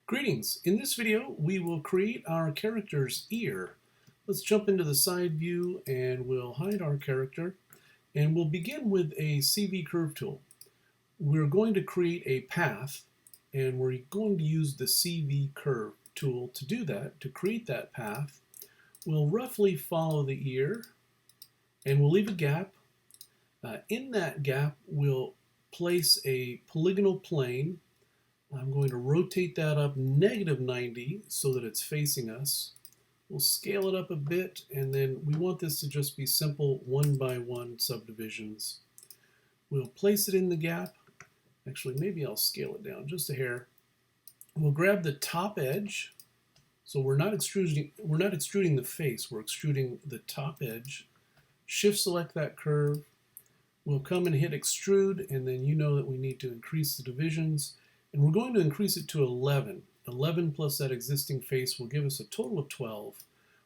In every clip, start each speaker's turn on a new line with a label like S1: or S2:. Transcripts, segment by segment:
S1: Greetings! In this video we will create our character's ear. Let's jump into the side view and we'll hide our character and we'll begin with a CV curve tool. We're going to create a path and we're going to use the CV curve tool to do that, to create that path. We'll roughly follow the ear and we'll leave a gap. In that gap we'll place a polygonal plane. I'm going to rotate that up -90 so that it's facing us. We'll scale it up a bit, and then we want this to just be simple 1x1 subdivisions. We'll place it in the gap. Actually, maybe I'll scale it down just a hair. We'll grab the top edge. So we're not extruding the face, we're extruding the top edge. Shift select that curve. We'll come and hit extrude, and then you know that we need to increase the divisions. And we're going to increase it to 11. 11 plus that existing face will give us a total of 12,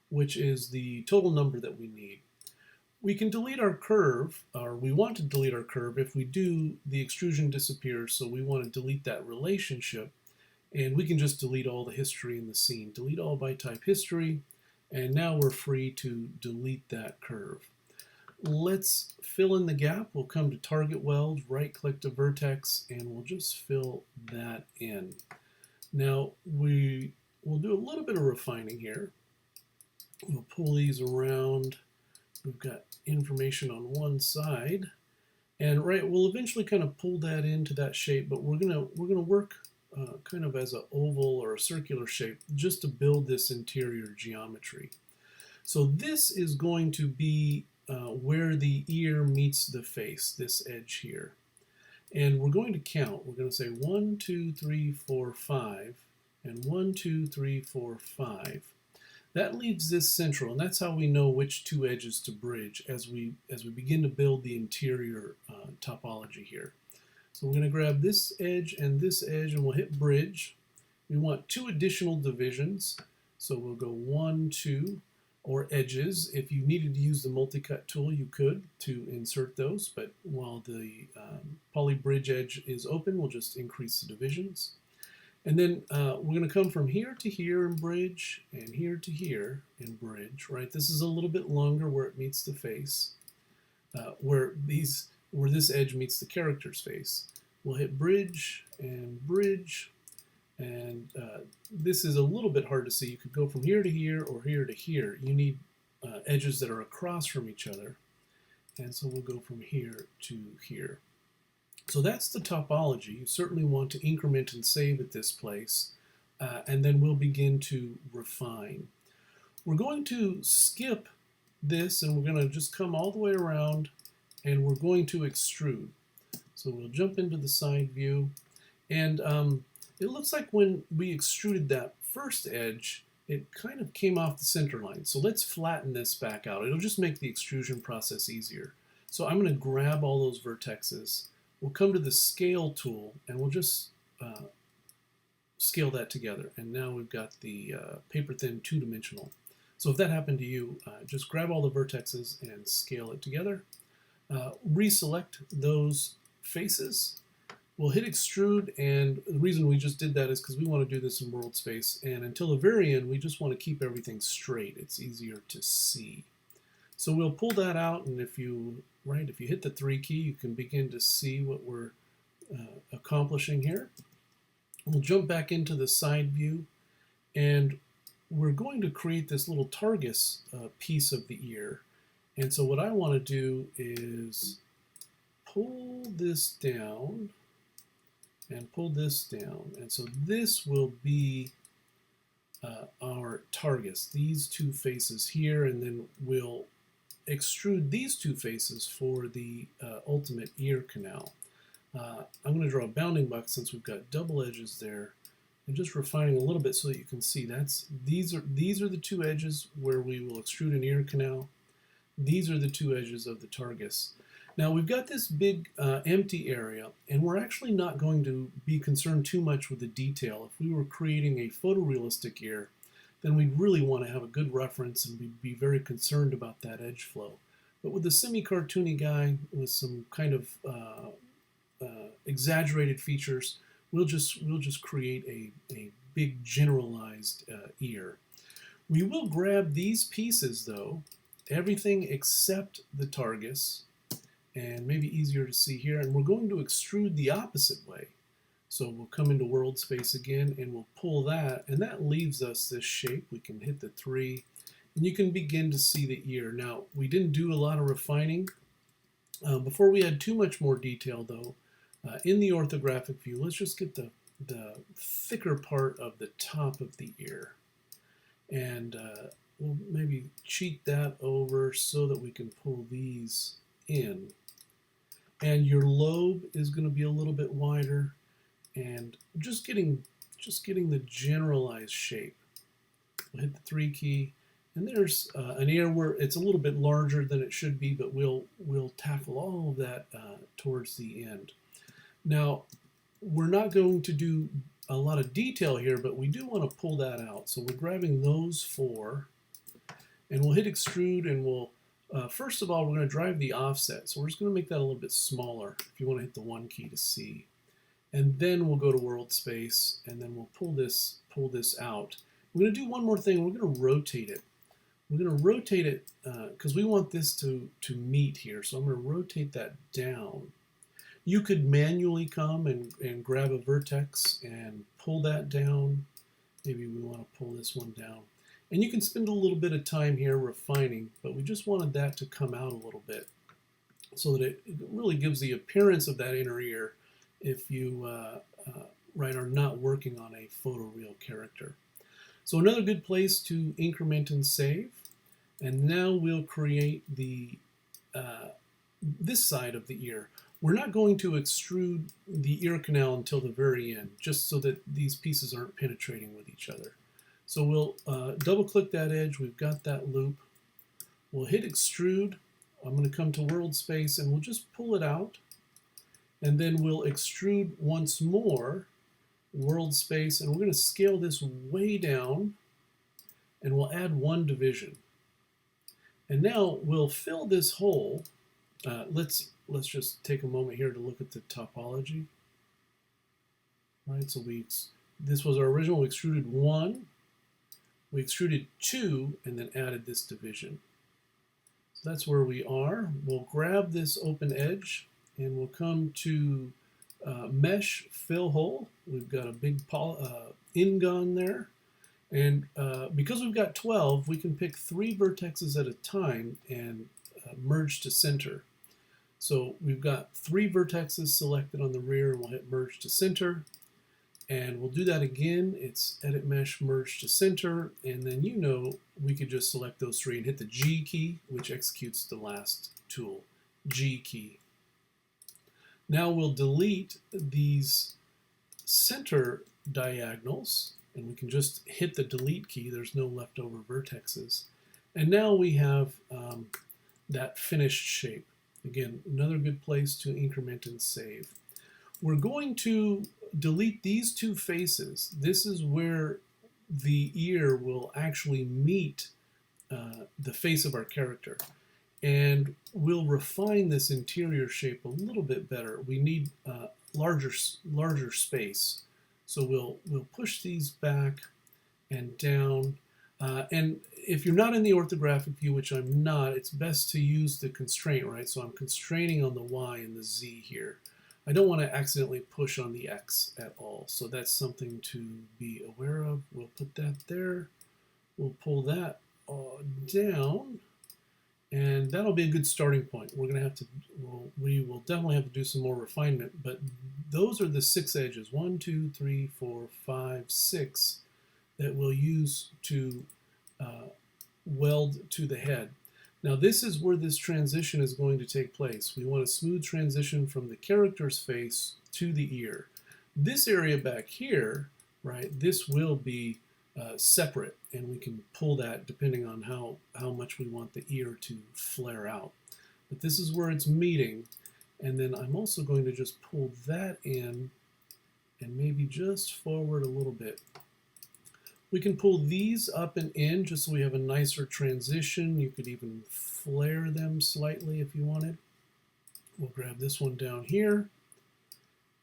S1: which is the total number that we need. We can delete our curve, or we want to delete our curve. If we do, the extrusion disappears, so we want to delete that relationship. And we can just delete all the history in the scene. Delete all by type history, and now we're free to delete that curve. Let's fill in the gap. We'll come to target weld, right click to vertex, and we'll just fill that in. Now we will do a little bit of refining here. We'll pull these around. We've got information on one side, and we'll eventually kind of pull that into that shape, but we're gonna work kind of as an oval or a circular shape just to build this interior geometry. So this is going to be where the ear meets the face, this edge here. And we're going to count. We're going to say 1, 2, 3, 4, 5, and 1, 2, 3, 4, 5. That leaves this central, and that's how we know which two edges to bridge as we begin to build the interior topology here. So we're going to grab this edge, and we'll hit bridge. We want two additional divisions, so we'll go 1, 2, or edges. If you needed to use the multi-cut tool, you could to insert those, but while the poly bridge edge is open, we'll just increase the divisions. And then we're going to come from here to here and bridge, and here to here and bridge, right? This is a little bit longer where it meets the face, where this edge meets the character's face. We'll hit bridge, and this is a little bit hard to see. You could go from here to here or here to here. You need edges that are across from each other. And so we'll go from here to here. So that's the topology. You certainly want to increment and save at this place. And then we'll begin to refine. We're going to skip this, and we're going to just come all the way around, and we're going to extrude. So we'll jump into the side view. And it looks like when we extruded that first edge, it kind of came off the center line. So let's flatten this back out. It'll just make the extrusion process easier. So I'm going to grab all those vertexes. We'll come to the scale tool, and we'll just scale that together. And now we've got the paper-thin two-dimensional. So if that happened to you, just grab all the vertexes and scale it together. Reselect those faces. We'll hit extrude, and the reason we just did that is because we want to do this in world space, and until the very end we just want to keep everything straight. It's easier to see. So we'll pull that out, and if you hit the 3 key, you can begin to see what we're accomplishing here. We'll jump back into the side view, and we're going to create this little targus piece of the ear. And so what I want to do is pull this down and pull this down. And so this will be our targus, these two faces here, and then we'll extrude these two faces for the ultimate ear canal. I'm going to draw a bounding box since we've got double edges there, and just refining a little bit so that you can see these are the two edges where we will extrude an ear canal. These are the two edges of the targus. Now we've got this big empty area, and we're actually not going to be concerned too much with the detail. If we were creating a photorealistic ear, then we'd really want to have a good reference, and we'd be very concerned about that edge flow. But with the semi-cartoony guy with some kind of exaggerated features, we'll just create a big generalized ear. We will grab these pieces though, everything except the targus, and maybe easier to see here, and we're going to extrude the opposite way. So we'll come into world space again and we'll pull that, and that leaves us this shape. We can hit the 3 and you can begin to see the ear. Now, we didn't do a lot of refining. Before we add too much more detail though, in the orthographic view, let's just get the thicker part of the top of the ear. And we'll maybe cheat that over so that we can pull these in. And your lobe is going to be a little bit wider, and just getting the generalized shape. We'll hit the 3 key, and there's an ear where it's a little bit larger than it should be, but we'll tackle all of that towards the end. Now, we're not going to do a lot of detail here, but we do want to pull that out. So we're grabbing those 4, and we'll hit extrude, and we'll first of all, we're going to drive the offset. So we're just going to make that a little bit smaller if you want to hit the 1 key to see. And then we'll go to world space, and then we'll pull this out. We're going to do one more thing. We're going to rotate it. We're going to rotate it because we want this to meet here. So I'm going to rotate that down. You could manually come and grab a vertex and pull that down. Maybe we want to pull this one down. And you can spend a little bit of time here refining, but we just wanted that to come out a little bit so that it really gives the appearance of that inner ear if you are not working on a photoreal character. So another good place to increment and save. And now we'll create the this side of the ear. We're not going to extrude the ear canal until the very end, just so that these pieces aren't penetrating with each other. So we'll double click that edge. We've got that loop. We'll hit extrude. I'm going to come to world space and we'll just pull it out. And then we'll extrude once more, world space, and we're going to scale this way down, and we'll add 1 division. And now we'll fill this hole. Let's just take a moment here to look at the topology. All right, so this was our original. We extruded 1, we extruded 2, and then added this division. So that's where we are. We'll grab this open edge, and we'll come to mesh fill hole. We've got a big ingon there. And because we've got 12, we can pick 3 vertexes at a time and merge to center. So we've got 3 vertexes selected on the rear, and we'll hit merge to center. And we'll do that again. It's edit mesh, merge to center. And then we could just select those 3 and hit the G key, which executes the last tool, G key. Now we'll delete these center diagonals, and we can just hit the delete key. There's no leftover vertexes. And now we have that finished shape. Again, another good place to increment and save. We're going to delete these 2 faces. This is where the ear will actually meet the face of our character. And we'll refine this interior shape a little bit better. We need larger space. So we'll push these back and down. And if you're not in the orthographic view, which I'm not, it's best to use the constraint, right? So I'm constraining on the Y and the Z here. I don't want to accidentally push on the X at all. So that's something to be aware of. We'll put that there. We'll pull that down. And that'll be a good starting point. We're going to have to, we will definitely have to do some more refinement, but those are the 6 edges, 1, 2, 3, 4, 5, 6, that we'll use to weld to the head. Now this is where this transition is going to take place. We want a smooth transition from the character's face to the ear. This area back here, right, this will be separate, and we can pull that depending on how much we want the ear to flare out. But this is where it's meeting, and then I'm also going to just pull that in and maybe just forward a little bit. We can pull these up and in just so we have a nicer transition. You could even flare them slightly if you wanted. We'll grab this one down here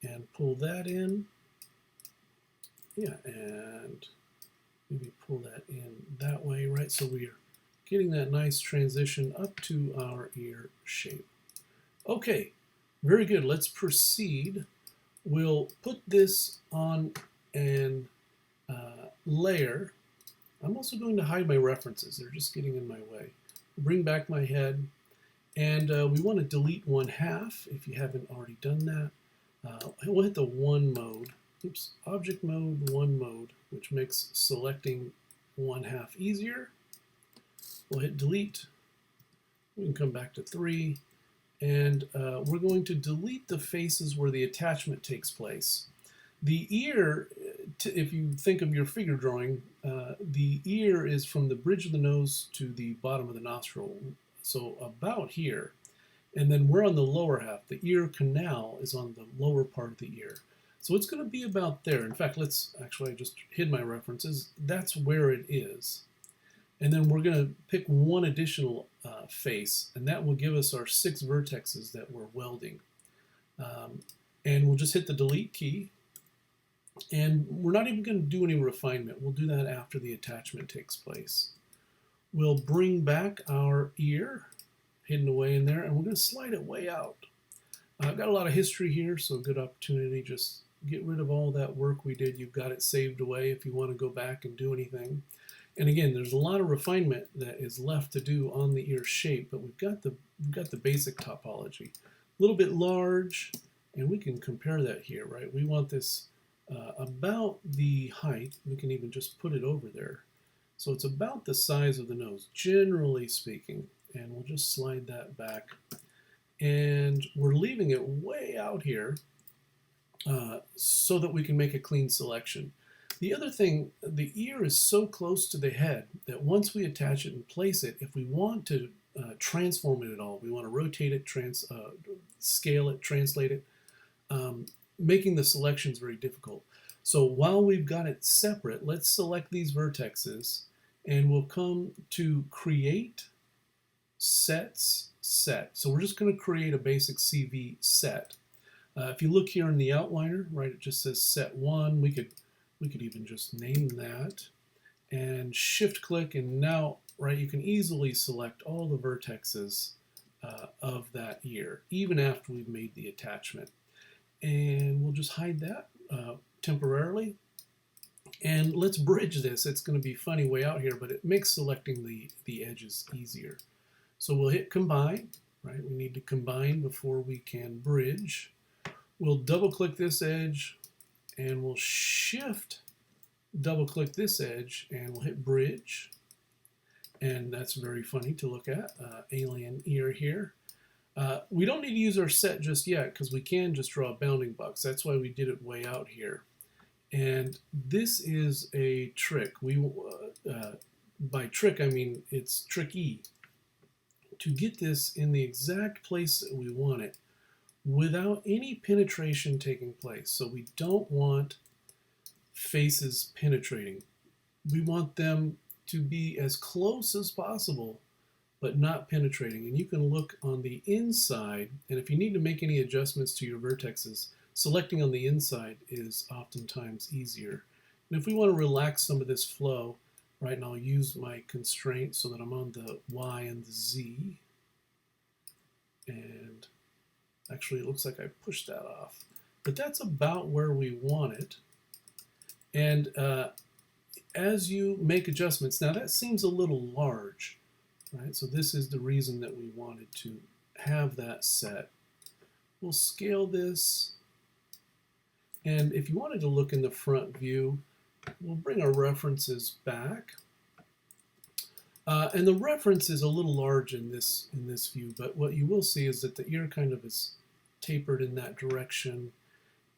S1: and pull that in. Yeah, and maybe pull that in that way, right? So we're getting that nice transition up to our ear shape. Okay, very good. Let's proceed. We'll put this on an layer. I'm also going to hide my references. They're just getting in my way. Bring back my head. And we want to delete 1/2 if you haven't already done that. We'll hit the 1 mode. Oops, object mode, 1 mode, which makes selecting 1/2 easier. We'll hit delete. We can come back to 3. And we're going to delete the faces where the attachment takes place. The ear, if you think of your figure drawing, the ear is from the bridge of the nose to the bottom of the nostril, so about here. And then we're on the lower half. The ear canal is on the lower part of the ear. So it's going to be about there. In fact, I just hid my references. That's where it is. And then we're going to pick one additional face, and that will give us our 6 vertexes that we're welding. And we'll just hit the delete key. And we're not even going to do any refinement. We'll do that after the attachment takes place. We'll bring back our ear, hidden away in there, and we're going to slide it way out. I've got a lot of history here, so good opportunity. Just get rid of all that work we did. You've got it saved away if you want to go back and do anything. And again, there's a lot of refinement that is left to do on the ear shape, but we've got the basic topology. A little bit large, and we can compare that here, right? We want this about the height. We can even just put it over there. So it's about the size of the nose, generally speaking. And we'll just slide that back. And we're leaving it way out here so that we can make a clean selection. The other thing, the ear is so close to the head that once we attach it and place it, if we want to transform it at all, we want to rotate it, scale it, translate it, making the selections very difficult. So while we've got it separate, let's select these vertexes, and we'll come to Create, Sets, Set. So we're just going to create a basic CV set. If you look here in the outliner, right, it just says Set 1. We could even just name that, and shift click, and now, right, you can easily select all the vertexes of that ear, even after we've made the attachment. And we'll just hide that temporarily. And let's bridge this. It's going to be funny way out here, but it makes selecting the edges easier. So we'll hit combine, right? We need to combine before we can bridge. We'll double click this edge, and we'll shift double click this edge, and we'll hit bridge. And that's very funny to look at, alien ear here. We don't need to use our set just yet because we can just draw a bounding box. That's why we did it way out here. And this is a trick. By trick, I mean it's tricky to get this in the exact place that we want it without any penetration taking place. So we don't want faces penetrating. We want them to be as close as possible, but not penetrating. And you can look on the inside, and if you need to make any adjustments to your vertexes, selecting on the inside is oftentimes easier. And if we want to relax some of this flow, right, and I'll use my constraint so that I'm on the Y and the Z. And actually, it looks like I pushed that off. But that's about where we want it. And as you make adjustments, now that seems a little large, right? So this is the reason that we wanted to have that set. We'll scale this. And if you wanted to look in the front view, we'll bring our references back. And the reference is a little large in this view, but what you will see is that the ear kind of is tapered in that direction.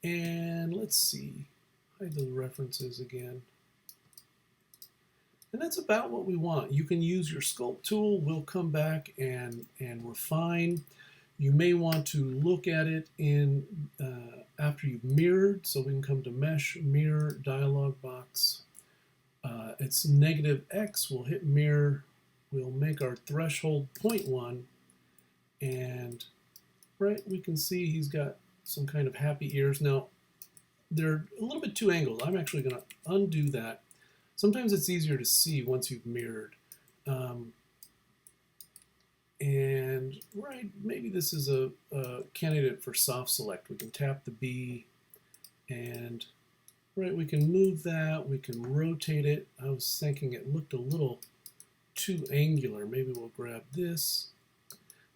S1: And let's see, hide the references again. And that's about what we want. You can use your sculpt tool. We'll come back and refine. You may want to look at it in after you've mirrored. So we can come to Mesh, Mirror, Dialog Box. It's -X. We'll hit Mirror. We'll make our threshold 0.1. And right, we can see he's got some kind of happy ears. Now, they're a little bit too angled. I'm actually going to undo that. Sometimes it's easier to see once you've mirrored. And right, maybe this is a candidate for soft select. We can tap the B and right, we can move that, we can rotate it. I was thinking it looked a little too angular. Maybe we'll grab this.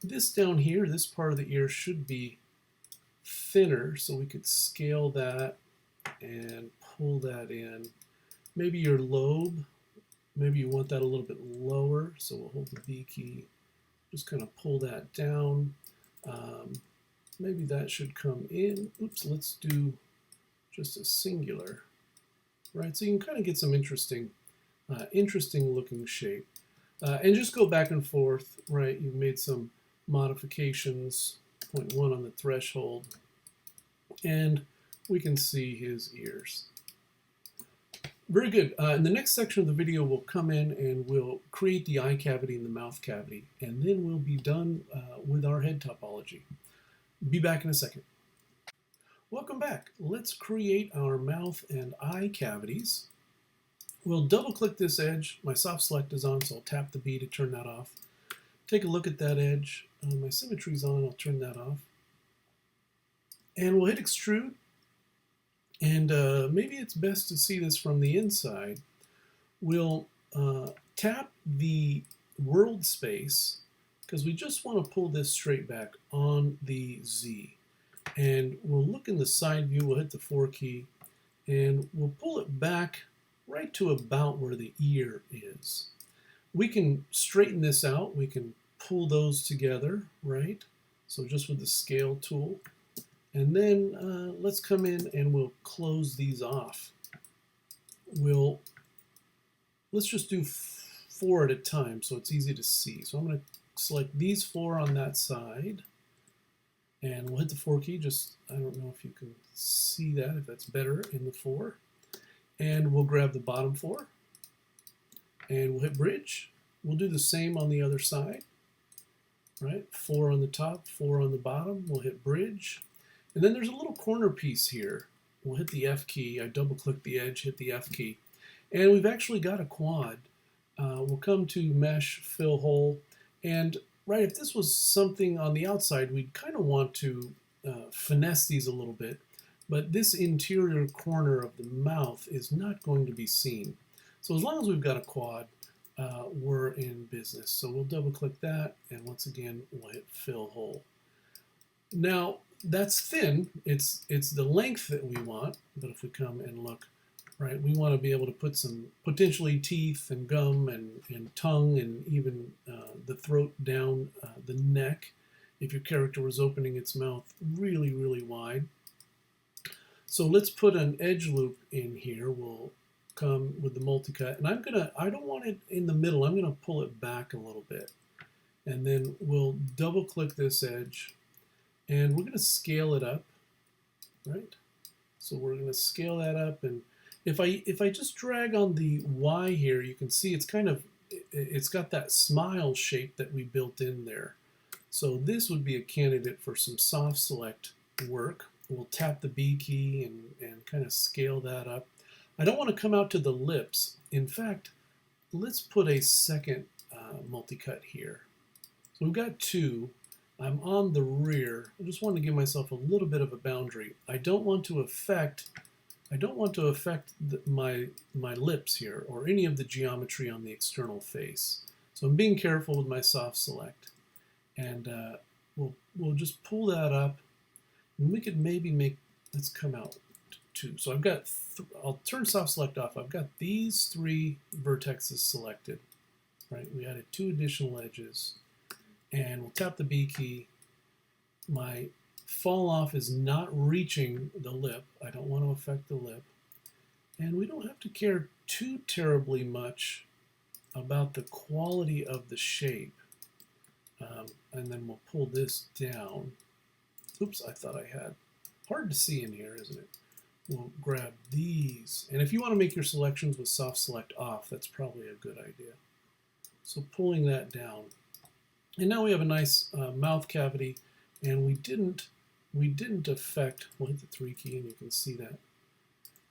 S1: This down here, this part of the ear should be thinner, so we could scale that and pull that in. Maybe your lobe, maybe you want that a little bit lower, so we'll hold the B key, just kind of pull that down. Maybe that should come in. Oops, let's do just a singular, right? So you can kind of get some interesting looking shape. And just go back and forth, right? You've made some modifications, 0.1 on the threshold, and we can see his ears. Very good. In the next section of the video, we'll come in and we'll create the eye cavity and the mouth cavity, and then we'll be done with our head topology. Be back in a second. Welcome back. Let's create our mouth and eye cavities. We'll double click this edge. My soft select is on, so I'll tap the B to turn that off. Take a look at that edge. My symmetry's on, I'll turn that off. And we'll hit extrude. And maybe it's best to see this from the inside. We'll tap the world space because we just want to pull this straight back on the Z. And we'll look in the side view, we'll hit the 4 key, and we'll pull it back right to about where the ear is. We can straighten this out, we can pull those together, right? So just with the scale tool. And then let's come in and we'll close these off. Let's just do 4 at a time so it's easy to see. So I'm going to select these 4 on that side. And we'll hit the 4 key, I don't know if you can see that, if that's better in the 4. And we'll grab the bottom 4. And we'll hit bridge. We'll do the same on the other side. Right, 4 on the top, 4 on the bottom. We'll hit bridge. And then there's a little corner piece here. We'll hit the F key. I double click the edge, hit the F key. And we've actually got a quad. We'll come to mesh, fill hole. And right, if this was something on the outside, we'd kind of want to finesse these a little bit. But this interior corner of the mouth is not going to be seen. So as long as we've got a quad, we're in business. So we'll double click that, and once again, we'll hit fill hole. Now, that's thin. It's the length that we want, but if we come and look, right, we want to be able to put some potentially teeth and gum and tongue and even the throat down the neck if your character was opening its mouth really, really wide. So let's put an edge loop in here. We'll come with the multi-cut, and I don't want it in the middle. I'm gonna pull it back a little bit, and then we'll double click this edge, and we're gonna scale it up, right? So we're gonna scale that up, and if I just drag on the Y here, you can see it's got that smile shape that we built in there. So this would be a candidate for some soft select work. We'll tap the B key and kind of scale that up. I don't want to come out to the lips. In fact, let's put a second multi-cut here. So we've got 2. I'm on the rear. I just want to give myself a little bit of a boundary. I don't want to affect my lips here or any of the geometry on the external face. So I'm being careful with my soft select, and we'll just pull that up, and we could maybe let's come out 2. So I've got I'll turn soft select off. I've got these 3 vertexes selected. Right, we added 2 additional edges, and we'll tap the B key. My fall off is not reaching the lip. I don't want to affect the lip. And we don't have to care too terribly much about the quality of the shape. And then we'll pull this down. Oops, I thought I had. Hard to see in here, isn't it? We'll grab these. And if you want to make your selections with soft select off, that's probably a good idea. So pulling that down. And now we have a nice mouth cavity, and we didn't affect, we'll hit the 3 key and you can see that.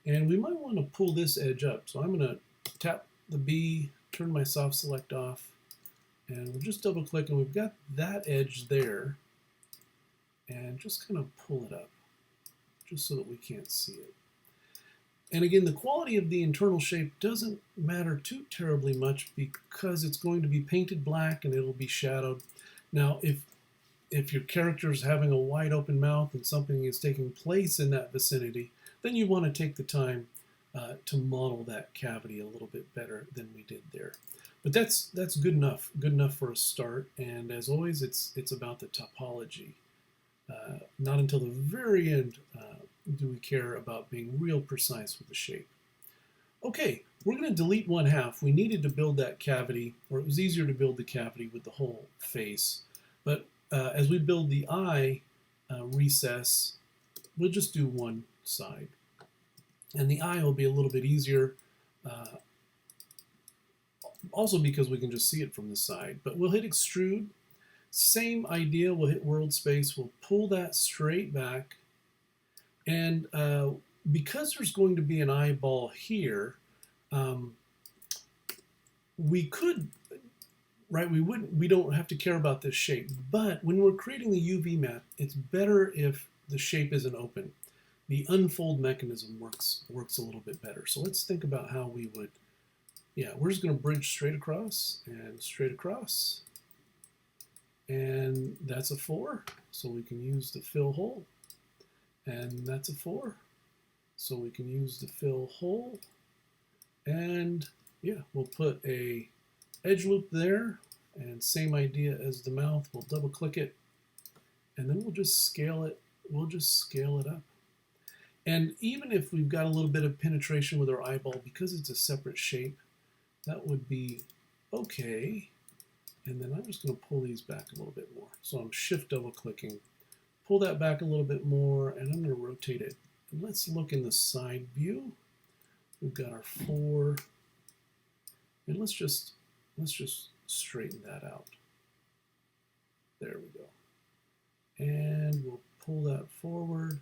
S1: And we might want to pull this edge up. So I'm going to tap the B, turn my soft select off, and we'll just double click, and we've got that edge there, and just kind of pull it up just so that we can't see it. And again, the quality of the internal shape doesn't matter too terribly much because it's going to be painted black and it'll be shadowed. Now, if your character is having a wide open mouth and something is taking place in that vicinity, then you want to take the time to model that cavity a little bit better than we did there. But that's good enough for a start. And as always, it's about the topology. Not until the very end do we care about being real precise with the shape. Okay, we're going to delete 1/2. We needed to build that cavity, or it was easier to build the cavity with the whole face. But as we build the eye recess, we'll just do one side. And the eye will be a little bit easier, also because we can just see it from the side. But we'll hit extrude. Same idea, we'll hit world space, we'll pull that straight back, and because there's going to be an eyeball here, we could, right, we don't have to care about this shape, but when we're creating the UV map, it's better if the shape isn't open. The unfold mechanism works a little bit better. So let's think about how we would, we're just going to bridge straight across and straight across. And that's a 4, so we can use the fill hole. And that's a 4, so we can use the fill hole. And we'll put a edge loop there, and same idea as the mouth. We'll double click it, and then we'll just scale it. We'll just scale it up. And even if we've got a little bit of penetration with our eyeball, because it's a separate shape, that would be okay. And then I'm just going to pull these back a little bit more. So I'm shift double clicking, pull that back a little bit more, and I'm going to rotate it. And let's look in the side view. We've got our 4, and let's just straighten that out. There we go. And we'll pull that forward.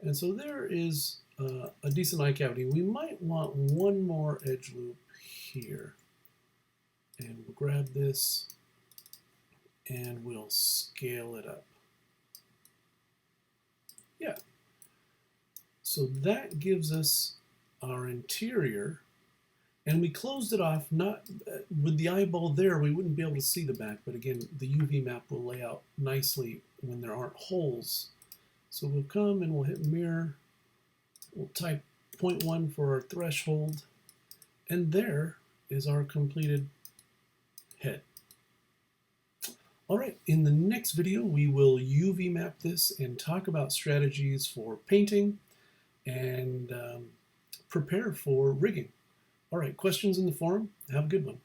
S1: And so there is a decent eye cavity. We might want one more edge loop here. And we'll grab this and we'll scale it up. Yeah. So that gives us our interior, and we closed it off not with the eyeball there. We wouldn't be able to see the back, but again, the UV map will lay out nicely when there aren't holes. So we'll come and we'll hit mirror. We'll type 0.1 for our threshold, and there is our completed head. All right, in the next video, we will UV map this and talk about strategies for painting and prepare for rigging. All right, questions in the forum? Have a good one.